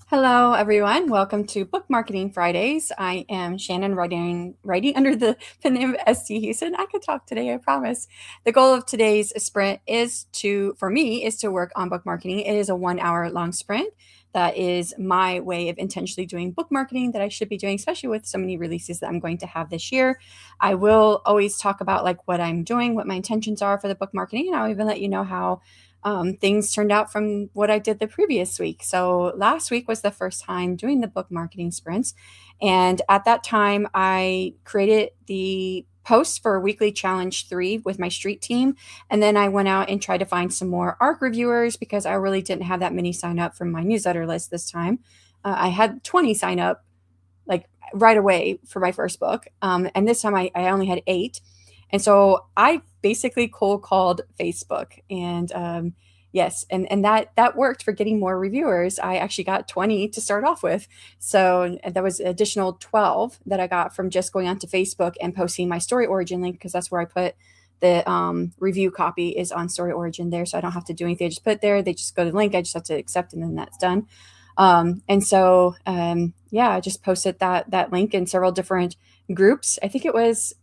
Hello, everyone. Welcome to Book Marketing Fridays. I am Shannon, writing under the pen name of ST Houston. I could talk today, I promise. The goal of today's sprint for me, is to work on book marketing. It is a 1 hour long sprint. That is my way of intentionally doing book marketing that I should be doing, especially with so many releases that I'm going to have this year. I will always talk about like what I'm doing, what my intentions are for the book marketing, and I'll even let you know how things turned out from what I did the previous week. So last week was the first time doing the book marketing sprints. And at that time, I created the post for weekly challenge 3 with my street team. And then I went out and tried to find some more ARC reviewers because I really didn't have that many sign up from my newsletter list this time. I had 20 sign up like right away for my first book. And this time I only had 8. And so I basically cold called Facebook, and yes, and that worked for getting more reviewers. I actually got 20 to start off with, so that was an additional 12 that I got from just going onto Facebook and posting my Story Origin link, because that's where I put the review copy is on Story Origin there, so I don't have to do anything. I just put it there. They just go to the link. I just have to accept, and then that's done. Yeah, I just posted that link in several different groups. I think it was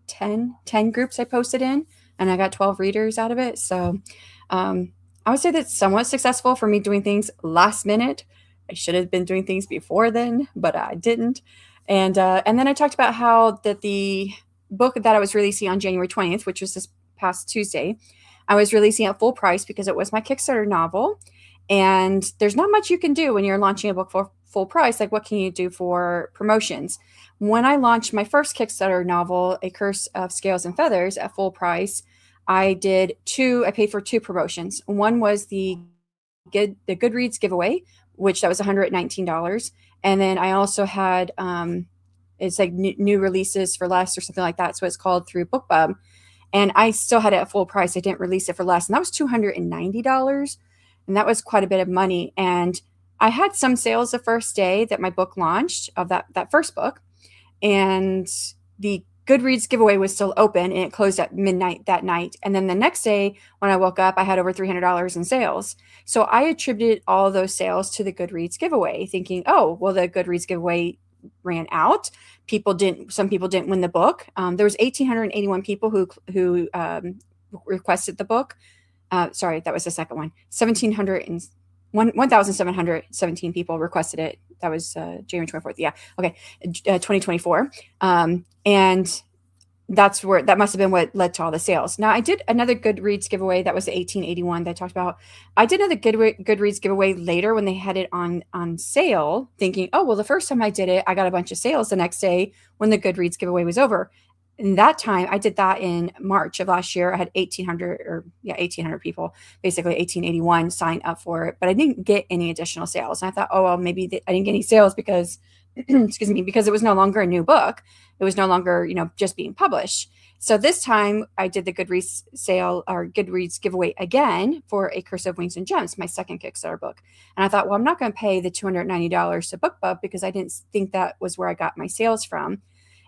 10 groups I posted in, and I got 12 readers out of it. So I would say that's somewhat successful for me doing things last minute. I should have been doing things before then, but I didn't. And then I talked about how that the book that I was releasing on January 20th, which was this past Tuesday, I was releasing at full price because it was my Kickstarter novel. And there's not much you can do when you're launching a book for full price. Like, what can you do for promotions? When I launched my first Kickstarter novel, A Curse of Scales and Feathers, at full price, I paid for 2 promotions. One was the Goodreads giveaway, which that was $119. And then I also had, it's like new releases for less or something like that. So it's called through BookBub. And I still had it at full price. I didn't release it for less. And that was $290. And that was quite a bit of money. And I had some sales the first day that my book launched, of that first book. And the Goodreads giveaway was still open, and it closed at midnight that night. And then the next day when I woke up, I had over $300 in sales. So I attributed all of those sales to the Goodreads giveaway, thinking, oh, well, the Goodreads giveaway ran out. Some people didn't win the book. There was 1,881 people who requested the book. Sorry, that was the second one. 1,717 people requested it. That was January 24th. Yeah. Okay. 2024. And that must have been what led to all the sales. Now, I did another Goodreads giveaway. That was the 1881 that I talked about. I did another Goodreads giveaway later when they had it on sale, thinking, oh, well, the first time I did it, I got a bunch of sales the next day when the Goodreads giveaway was over. And that time, I did that in March of last year. I had 1,800 people, basically 1881, sign up for it, but I didn't get any additional sales. And I thought, oh, well, maybe I didn't get any sales because, excuse me, because it was no longer a new book. It was no longer, just being published. So this time I did the Goodreads sale or Goodreads giveaway again for A Curse of Wings and Gems, my second Kickstarter book. And I thought, well, I'm not going to pay the $290 to BookBub because I didn't think that was where I got my sales from.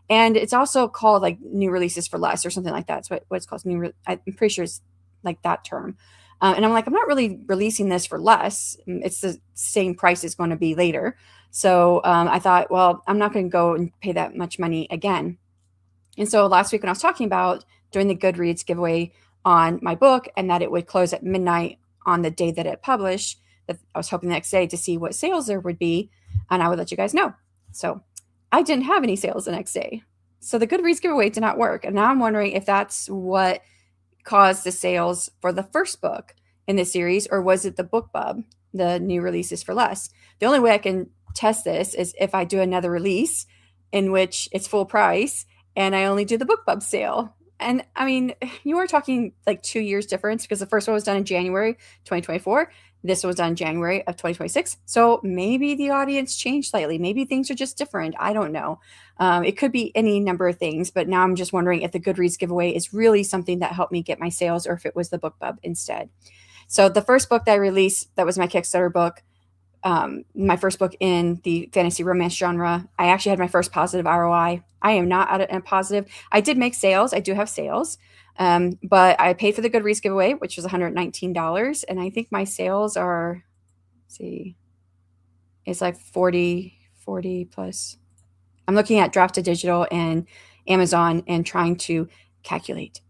And it's also called like new releases for less or something like that. It's what it's called. I'm pretty sure it's like that term. And I'm like, I'm not really releasing this for less. It's the same price it's going to be later. So I thought, well, I'm not going to go and pay that much money again. And so last week when I was talking about doing the Goodreads giveaway on my book and that it would close at midnight on the day that it published, that I was hoping the next day to see what sales there would be, and I would let you guys know. So I didn't have any sales the next day. So the Goodreads giveaway did not work. And now I'm wondering if that's what caused the sales for the first book in this series, or was it the BookBub, the new releases for less? The only way I can test this is if I do another release in which it's full price and I only do the BookBub sale. And I mean, you are talking like 2 years difference, because the first one was done in January 2024. This was done in January of 2026. So maybe the audience changed slightly. Maybe things are just different. I don't know. It could be any number of things, but now I'm just wondering if the Goodreads giveaway is really something that helped me get my sales, or if it was the BookBub instead. So the first book that I released, that was my Kickstarter book, my first book in the fantasy romance genre. I actually had my first positive ROI. I am not at a positive. I did make sales. I do have sales. But I paid for the Goodreads giveaway, which was $119. And I think my sales are, let's see, It's like 40 plus. I'm looking at Draft to Digital and Amazon and trying to calculate.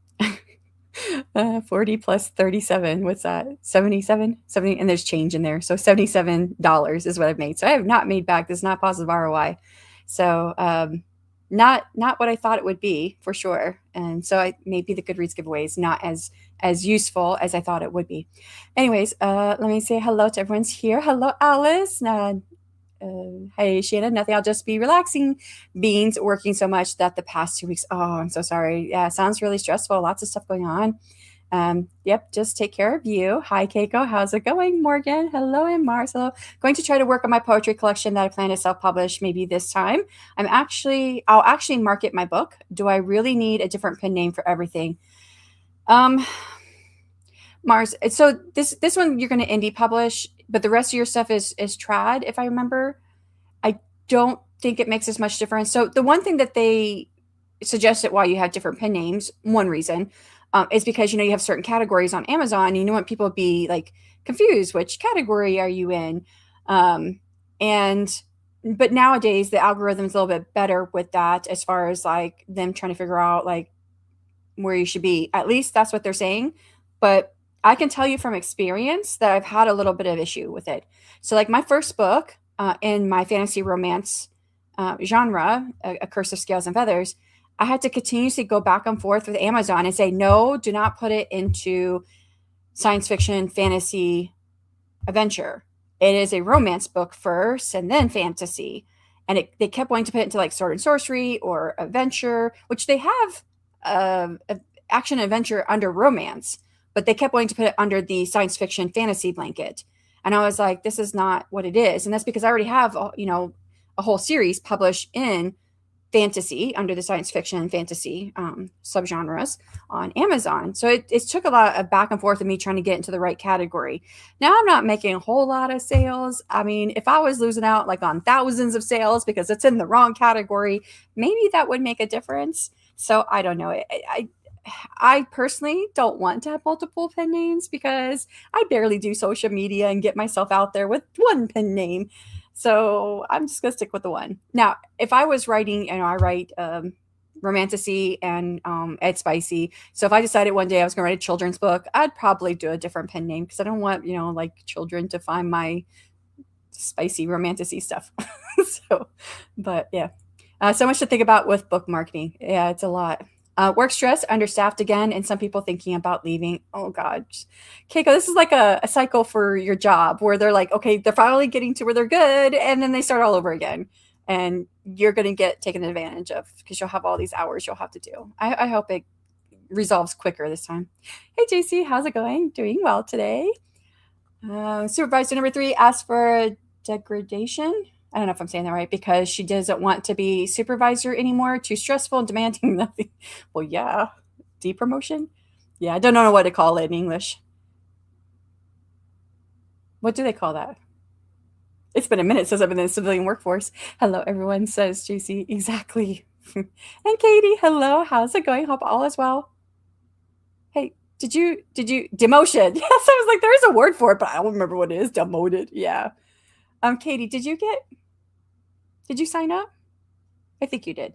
40 plus 37. What's that? 77, 70, and there's change in there. So $77 is what I've made. So I have not made back. This is not positive ROI. So not what I thought it would be for sure. And so maybe the Goodreads giveaway is not as useful as I thought it would be. Anyways, let me say hello to everyone's here. Hello, Alice. Hey, Shannon, nothing. I'll just be relaxing. Beans working so much that the past 2 weeks. Oh, I'm so sorry. Yeah, sounds really stressful. Lots of stuff going on. Yep, just take care of you. Hi, Keiko. How's it going, Morgan? Hello, and Mars. Hello. Going to try to work on my poetry collection that I plan to self-publish maybe this time. I'll actually market my book. Do I really need a different pen name for everything? Mars. So this one you're going to indie publish, but the rest of your stuff is trad, if I remember. I don't think it makes as much difference. So the one thing that they suggested why you have different pen names, one reason, is because you have certain categories on Amazon, and you don't want people to be like confused. Which category are you in? But nowadays the algorithm is a little bit better with that, as far as like them trying to figure out like where you should be. At least that's what they're saying. But I can tell you from experience that I've had a little bit of issue with it. So like my first book in my fantasy romance genre, A Curse of Scales and Feathers, I had to continuously go back and forth with Amazon and say, no, do not put it into science fiction, fantasy, adventure. It is a romance book first and then fantasy. And they kept wanting to put it into like sword and sorcery or adventure, which they have action adventure under romance, but they kept wanting to put it under the science fiction fantasy blanket. And I was like, this is not what it is. And that's because I already have, a whole series published in fantasy under the science fiction and fantasy subgenres on Amazon. So it took a lot of back and forth of me trying to get into the right category. Now I'm not making a whole lot of sales. I mean, if I was losing out like on thousands of sales because it's in the wrong category, maybe that would make a difference. So I don't know. I personally don't want to have multiple pen names because I barely do social media and get myself out there with one pen name. So I'm just going to stick with the one. Now, if I was writing, I write romantasy and Ed Spicy. So if I decided one day I was going to write a children's book, I'd probably do a different pen name because I don't want, like children to find my spicy romantasy stuff. But yeah. So much to think about with book marketing. Yeah, it's a lot. Work stress, understaffed again, and some people thinking about leaving. Oh God, Keiko, this is like a cycle for your job where they're like, okay, they're finally getting to where they're good, and then they start all over again, and you're going to get taken advantage of because you'll have all these hours you'll have to do. I hope it resolves quicker this time. Hey JC, how's it going? Doing well today. Supervisor number 3 asked for degradation. I don't know if I'm saying that right, because she doesn't want to be supervisor anymore. Too stressful and demanding nothing. Well, yeah. Depromotion? Yeah, I don't know what to call it in English. What do they call that? It's been a minute since I've been in the civilian workforce. Hello, everyone, says JC. Exactly. And Katie, hello. How's it going? Hope all is well. Hey, did you demotion? Yes, I was like, there is a word for it, but I don't remember what it is. Demoted. Yeah. Katie, did you sign up? I think you did.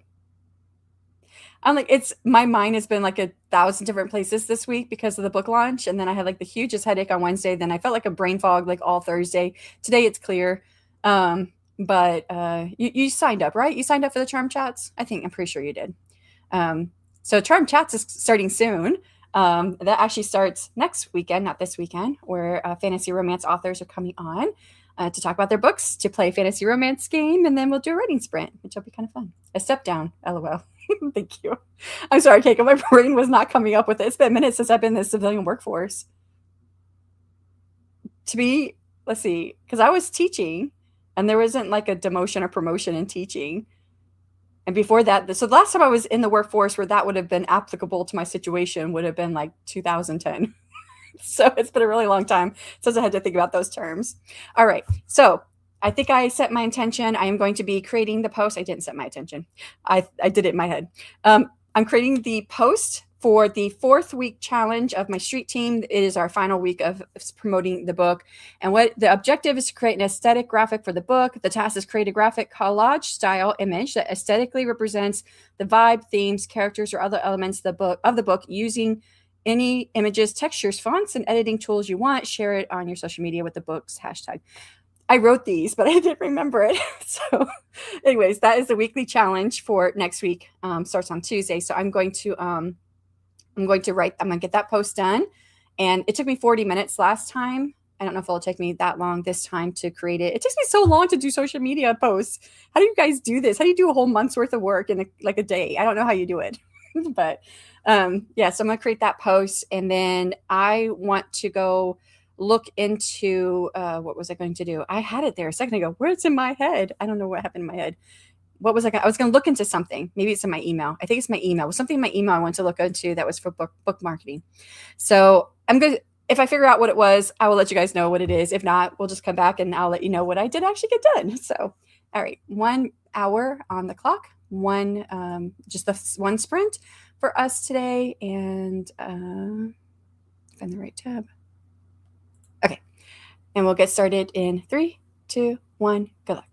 I'm like, my mind has been like 1,000 different places this week because of the book launch. And then I had like the hugest headache on Wednesday. Then I felt like a brain fog like all Thursday. Today it's clear. But you signed up, right? You signed up for the Charm Chats? I'm pretty sure you did. So Charm Chats is starting soon. That actually starts next weekend, not this weekend, where fantasy romance authors are coming on to talk about their books, to play a fantasy romance game, and then we'll do a writing sprint, which will be kind of fun. A step down, LOL. Thank you. I'm sorry, Keiko, my brain was not coming up with it. It's been minutes since I've been in the civilian workforce. Let's see, because I was teaching, and there wasn't like a demotion or promotion in teaching. And before that, so the last time I was in the workforce where that would have been applicable to my situation would have been like 2010. So it's been a really long time since I had to think about those terms. All right. So I think I set my intention. I am going to be creating the post. I didn't set my intention. I did it in my head. I'm creating the post for the 4th week challenge of my street team. It is our final week of promoting the book. And what the objective is to create an aesthetic graphic for the book. The task is create a graphic collage style image that aesthetically represents the vibe, themes, characters, or other elements of the book using any images, textures, fonts, and editing tools you want. Share it on your social media with the book's hashtag. I wrote these, but I didn't remember it. So anyways, that is the weekly challenge for next week. Starts on Tuesday. So I'm going to get that post done. And it took me 40 minutes last time. I don't know if it'll take me that long this time to create it. It takes me so long to do social media posts. How do you guys do this? How do you do a whole month's worth of work in a day? I don't know how you do it. But yeah, so I'm going to create that post. And then I want to go look into what was I going to do? I had it there a second ago. Where it's in my head. I don't know what happened in my head. What was I was going to look into something. Maybe it's in my email. I think it's my email. It was something in my email I wanted to look into that was for book marketing. So I'm good. If I figure out what it was, I will let you guys know what it is. If not, we'll just come back and I'll let you know what I did actually get done. So, all right, 1 hour on the clock, just the one sprint for us today. And find the right tab. Okay. And we'll get started in 3, 2, 1. Good luck.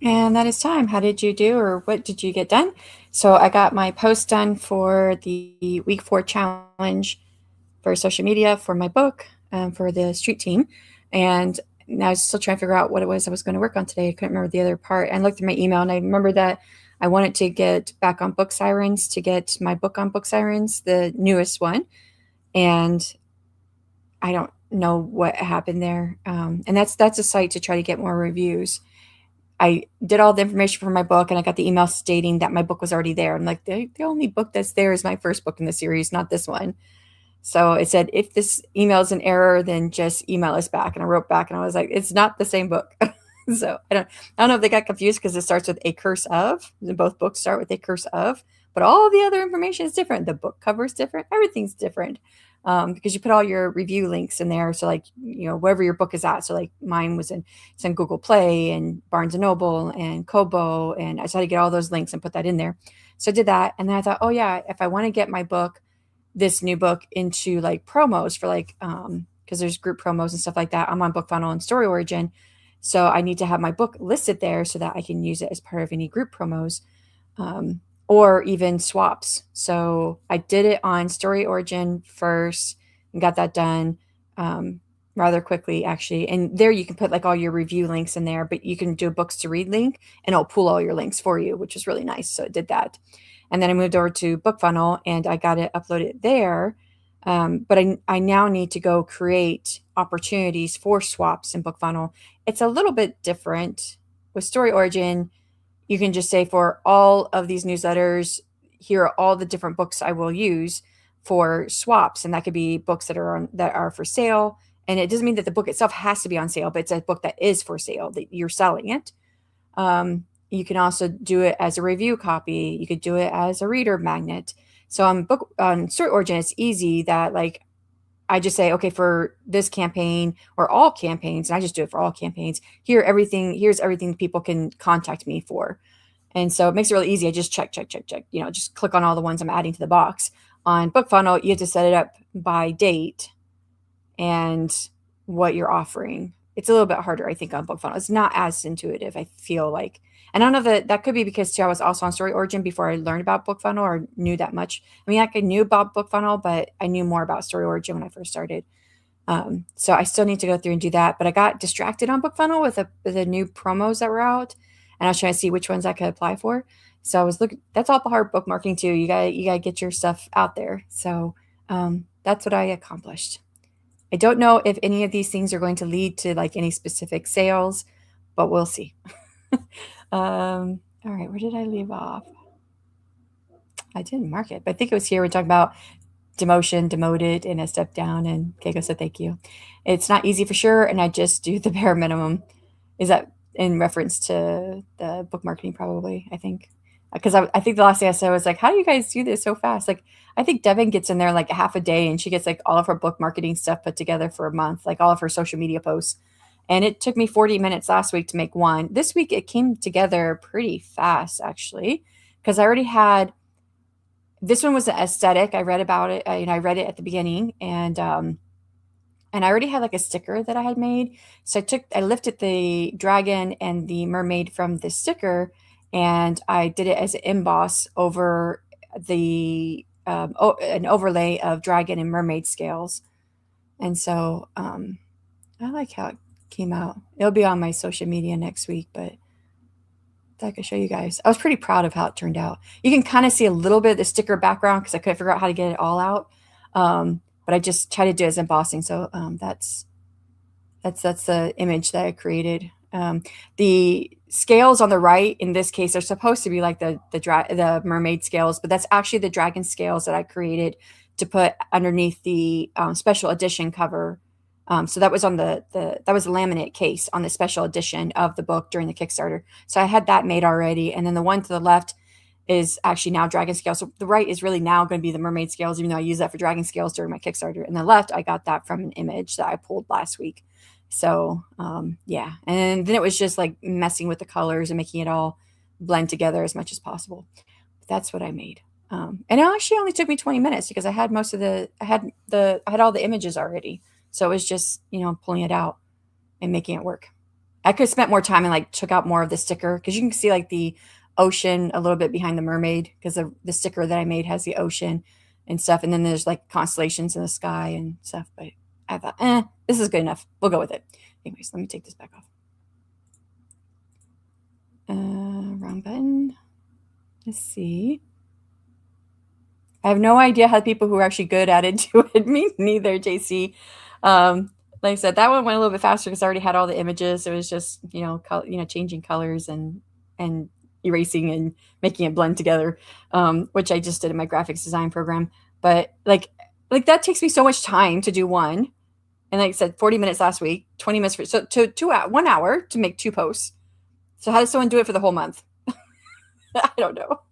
And that is time. How did you do, or what did you get done? So I got my post done for the week 4 challenge for social media for my book, for the street team. And now I was still trying to figure out what it was I was going to work on today. I couldn't remember the other part. I looked through my email and I remember that I wanted to get back on Book Sirens to get my book on Book Sirens, the newest one. And I don't know what happened there. And that's a site to try to get more reviews. I did all the information for my book and I got the email stating that my book was already there. I'm like, the only book that's there is my first book in the series, not this one. So it said, if this email is an error, then just email us back. And I wrote back and I was like, it's not the same book. So I don't know if they got confused because it starts with a curse of. Both books start with a curse of, but all the other information is different. The book cover is different. Everything's different. Because you put all your review links in there. So like, wherever your book is at. So like mine it's in Google Play and Barnes and Noble and Kobo. And I tried to get all those links and put that in there. So I did that. And then I thought, oh yeah, if I want to get my book, this new book, into like promos for like, because there's group promos and stuff like that. I'm on BookFunnel and Story Origin. So I need to have my book listed there so that I can use it as part of any group promos. Or even swaps. So I did it on Story Origin first and got that done rather quickly, actually. And there you can put like all your review links in there, but you can do a books to read link and it'll pull all your links for you, which is really nice. So it did that. And then I moved over to BookFunnel and I got it uploaded there. But I now need to go create opportunities for swaps in BookFunnel. It's a little bit different with Story Origin. You can just say, for all of these newsletters, here are all the different books I will use for swaps. And that could be books that are for sale. And it doesn't mean that the book itself has to be on sale, but it's a book that is for sale, that you're selling it. You can also do it as a review copy. You could do it as a reader magnet. So on Story Origin, it's easy that like I just say, okay, for this campaign or all campaigns, and I just do it for all campaigns, here's everything people can contact me for. And so it makes it really easy. I just check, just click on all the ones I'm adding to the box. On BookFunnel, you have to set it up by date and what you're offering. It's a little bit harder, I think, on BookFunnel. It's not as intuitive, I feel like. And I don't know that could be because too, I was also on Story Origin before I learned about BookFunnel or knew that much. I mean, I knew about BookFunnel, but I knew more about Story Origin when I first started. So I still need to go through and do that. But I got distracted on BookFunnel with the new promos that were out, and I was trying to see which ones I could apply for. So I was looking. That's all part book marketing too. You gotta get your stuff out there. So that's what I accomplished. I don't know if any of these things are going to lead to like any specific sales, but we'll see. All right, where did I leave off? I didn't mark it, but I think it was here. We're talking about demotion, demoted, and a step down. And Keiko said, thank you. It's not easy for sure. And I just do the bare minimum. Is that in reference to the book marketing? Probably, I think. Because I think the last thing I said was like, how do you guys do this so fast? Like, I think Devin gets in there like a half a day and she gets like all of her book marketing stuff put together for a month, like all of her social media posts. And it took me 40 minutes last week to make one. This week it came together pretty fast, actually, because I already had, this one was an aesthetic. I read about it. I read it at the beginning, and I already had like a sticker that I had made. So I lifted the dragon and the mermaid from the sticker, and I did it as an emboss over the an overlay of dragon and mermaid scales. And so I like how it came out. It'll be on my social media next week, but I could show you guys. I was pretty proud of how it turned out. You can kind of see a little bit of the sticker background because I couldn't figure out how to get it all out. But I just tried to do it as embossing. So that's the image that I created. The scales on the right, in this case, are supposed to be like the mermaid scales, but that's actually the dragon scales that I created to put underneath the special edition cover. So that was on that was a laminate case on the special edition of the book during the Kickstarter. So I had that made already. And then the one to the left is actually now dragon scales. So the right is really now going to be the mermaid scales, even though I used that for dragon scales during my Kickstarter. And the left, I got that from an image that I pulled last week. So yeah. And then it was just like messing with the colors and making it all blend together as much as possible. But that's what I made. And it actually only took me 20 minutes because I had I had all the images already. So it was just, pulling it out and making it work. I could have spent more time and like took out more of the sticker because you can see like the ocean a little bit behind the mermaid because the sticker that I made has the ocean and stuff. And then there's like constellations in the sky and stuff. But I thought, this is good enough. We'll go with it. Anyways, let me take this back off. Wrong button. Let's see. I have no idea how people who are actually good at it do it. Me neither, JC. Like I said, that one went a little bit faster because I already had all the images. It was just, changing colors and erasing and making it blend together, which I just did in my graphics design program. But like that takes me so much time to do one. And like I said, 40 minutes last week, 20 minutes so to 1 hour to make 2 posts. So how does someone do it for the whole month? I don't know.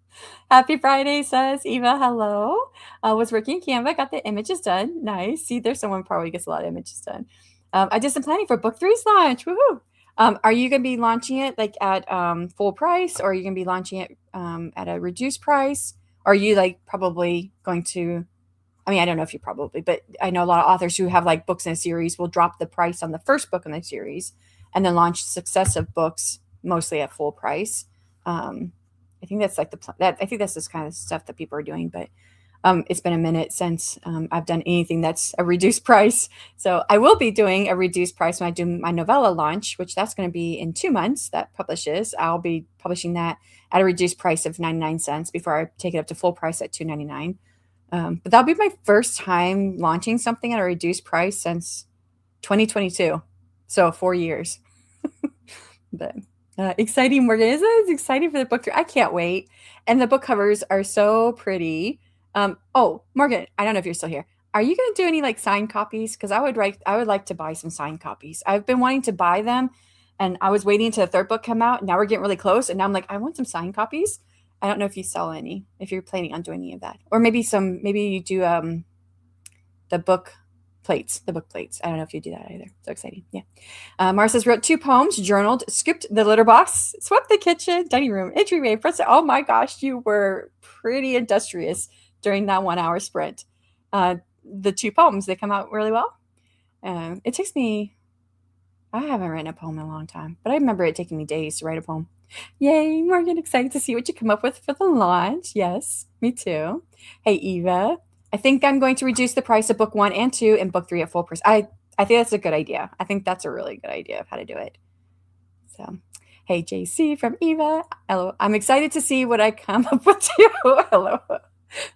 Happy Friday, says Eva. Hello. Was working in Canva, got the images done. Nice. See, there's someone probably gets a lot of images done. I did some planning for book 3's launch. Woohoo. Are you going to be launching it like at full price, or are you going to be launching it at a reduced price? Or are you like probably going to, I don't know if you probably, but I know a lot of authors who have like books in a series will drop the price on the first book in the series and then launch successive books mostly at full price. I think that's like I think that's this kind of stuff that people are doing, but it's been a minute since I've done anything that's a reduced price. So I will be doing a reduced price when I do my novella launch, which that's going to be in 2 months that publishes. I'll be publishing that at a reduced price of 99 cents before I take it up to full price at $2.99. But that'll be my first time launching something at a reduced price since 2022. So 4 years. But exciting, Morgan. Isn't it exciting for the book? I can't wait. And the book covers are so pretty. Oh, Morgan, I don't know if you're still here. Are you going to do any like signed copies? Because I would like to buy some signed copies. I've been wanting to buy them, and I was waiting until the 3rd book come out. Now we're getting really close, and now I'm like, I want some signed copies. I don't know if you sell any, if you're planning on doing any of that, or maybe you do the book plates. I don't know if you do that either. So exciting. Yeah. Marcia's wrote 2 poems, journaled, scooped the litter box, swept the kitchen, dining room, entryway, press. Oh my gosh, you were pretty industrious during that 1 hour sprint. The 2 poems, they come out really well. It takes me, I haven't written a poem in a long time, but I remember it taking me days to write a poem. Yay, Morgan, excited to see what you come up with for the launch. Yes, me too. Hey, Eva. I think I'm going to reduce the price of book 1 and 2 and book 3 at full price. I think that's a good idea. I think that's a really good idea of how to do it. So, hey, JC from Eva. Hello. I'm excited to see what I come up with too. Hello.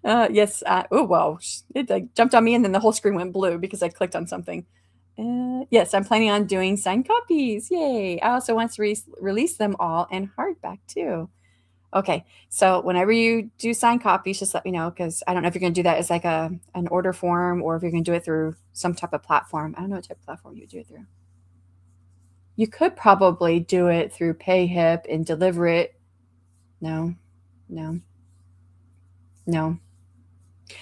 Yes. Oh, wow. It like, jumped on me and then the whole screen went blue because I clicked on something. Yes, I'm planning on doing signed copies. Yay. I also want to release them all in hardback too. Okay, so whenever you do sign copies, just let me know, because I don't know if you're going to do that as like an order form or if you're going to do it through some type of platform. I don't know what type of platform you would do it through. You could probably do it through PayHip and deliver it. No.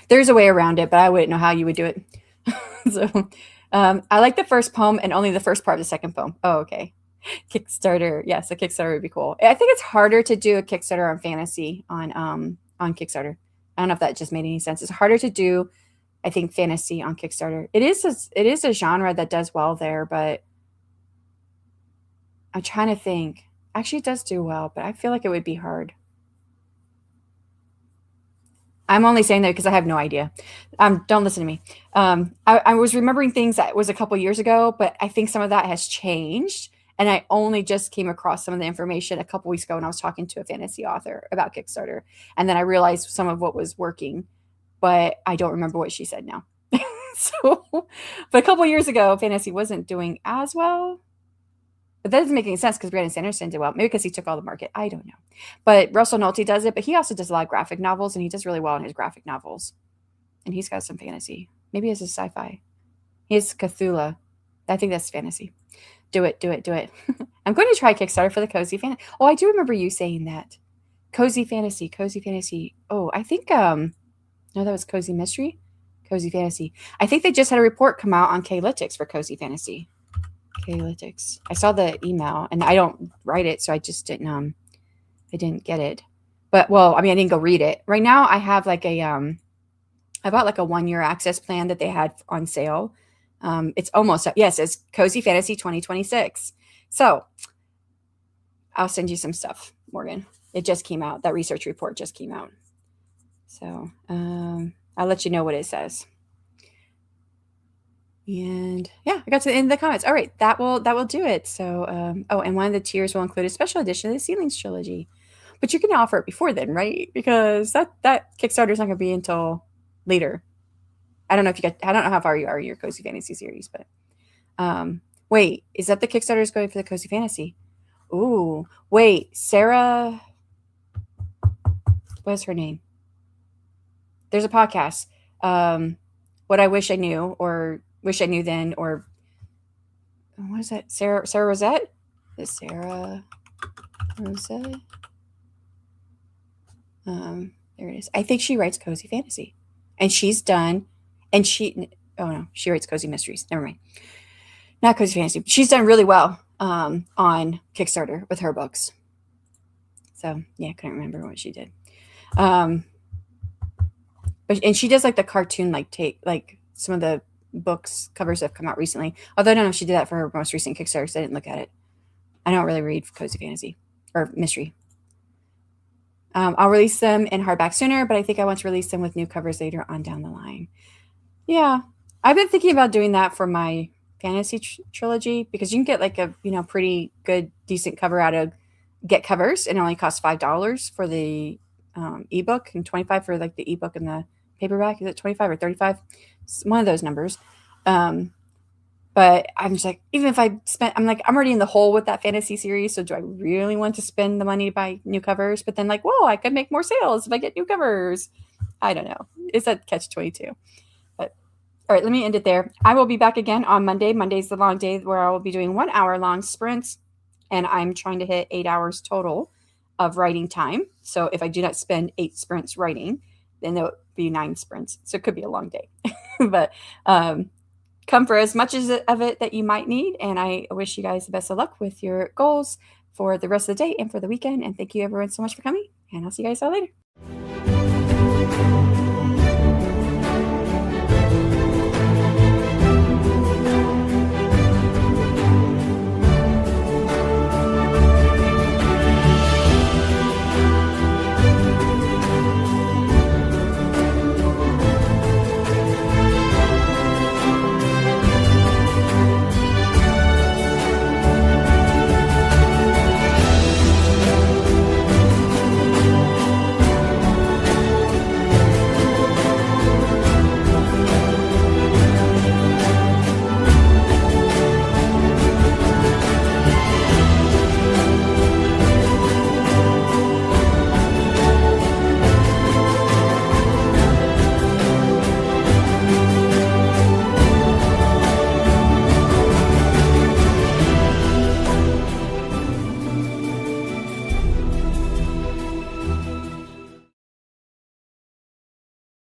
There's a way around it, but I wouldn't know how you would do it. So I like the first poem and only the first part of the second poem. Oh, okay. Kickstarter. Yes, a Kickstarter would be cool. I think it's harder to do a Kickstarter on fantasy on Kickstarter. I don't know if that just made any sense. It's harder to do, I think, fantasy on Kickstarter. It is a genre that does well there, but I'm trying to think. Actually, it does do well, but I feel like it would be hard. I'm only saying that because I have no idea. Don't listen to me. I was remembering things that was a couple years ago, but I think some of that has changed. And I only just came across some of the information a couple weeks ago when I was talking to a fantasy author about Kickstarter. And then I realized some of what was working, but I don't remember what she said now. But a couple years ago, fantasy wasn't doing as well. But that doesn't make any sense because Brandon Sanderson did well. Maybe because he took all the market. I don't know. But Russell Nolte does it, but he also does a lot of graphic novels, and he does really well in his graphic novels. And he's got some fantasy. Maybe it's a sci-fi. He has Cthulhu. I think that's fantasy. Do it. I'm going to try Kickstarter for the Cozy Fantasy. Oh, I do remember you saying that. Cozy Fantasy. Oh, I think, no, that was Cozy Mystery. Cozy Fantasy. I think they just had a report come out on K-Lytics for Cozy Fantasy. K-Lytics. I saw the email, and I don't write it, so I just didn't, I didn't get it. But, well, I didn't go read it. Right now, I have like I bought like a 1-year access plan that they had on sale. It's almost, yes, it's Cozy Fantasy 2026. So I'll send you some stuff, Morgan. It just came out. That research report just came out. So I'll let you know what it says. And yeah, I got to the end of the comments. All right, that will do it. So and one of the tiers will include a special edition of the Ceilings trilogy. But you can offer it before then, right? Because that Kickstarter is not going to be until later. I don't know how far you are in your Cozy Fantasy series, but wait, is that the Kickstarter is going for the Cozy Fantasy? Ooh, wait, Sarah, what's her name? There's a podcast. What I Wish I Knew, or Wish I Knew Then, or what is that? Sarah Rosette? Is Sarah Rosette? There it is. I think she writes Cozy Fantasy, and she's done. And she writes Cozy Mysteries. Never mind, not Cozy Fantasy. She's done really well on Kickstarter with her books. So yeah, I couldn't remember what she did. But she does like the cartoon take some of the books covers that have come out recently. Although I don't know if she did that for her most recent Kickstarter, so I didn't look at it. I don't really read Cozy Fantasy or mystery. I'll release them in hardback sooner, but I think I want to release them with new covers later on down the line. Yeah, I've been thinking about doing that for my fantasy trilogy, because you can get like a pretty good decent cover out of Get Covers, and it only costs $5 for the ebook and $25 for like the ebook and the paperback. Is it 25 or 35? It's one of those numbers. But I'm just like, even if I'm already in the hole with that fantasy series, so do I really want to spend the money to buy new covers? But then whoa, I could make more sales if I get new covers. I don't know. It's a catch-22. But all right, let me end it there. I will be back again on Monday. Monday's the long day where I will be doing 1 hour long sprints, and I'm trying to hit 8 hours total of writing time. So if I do not spend 8 sprints writing, then there will be 9 sprints. So it could be a long day. But come for as much of it that you might need. And I wish you guys the best of luck with your goals for the rest of the day and for the weekend. And thank you everyone so much for coming. And I'll see you guys all later.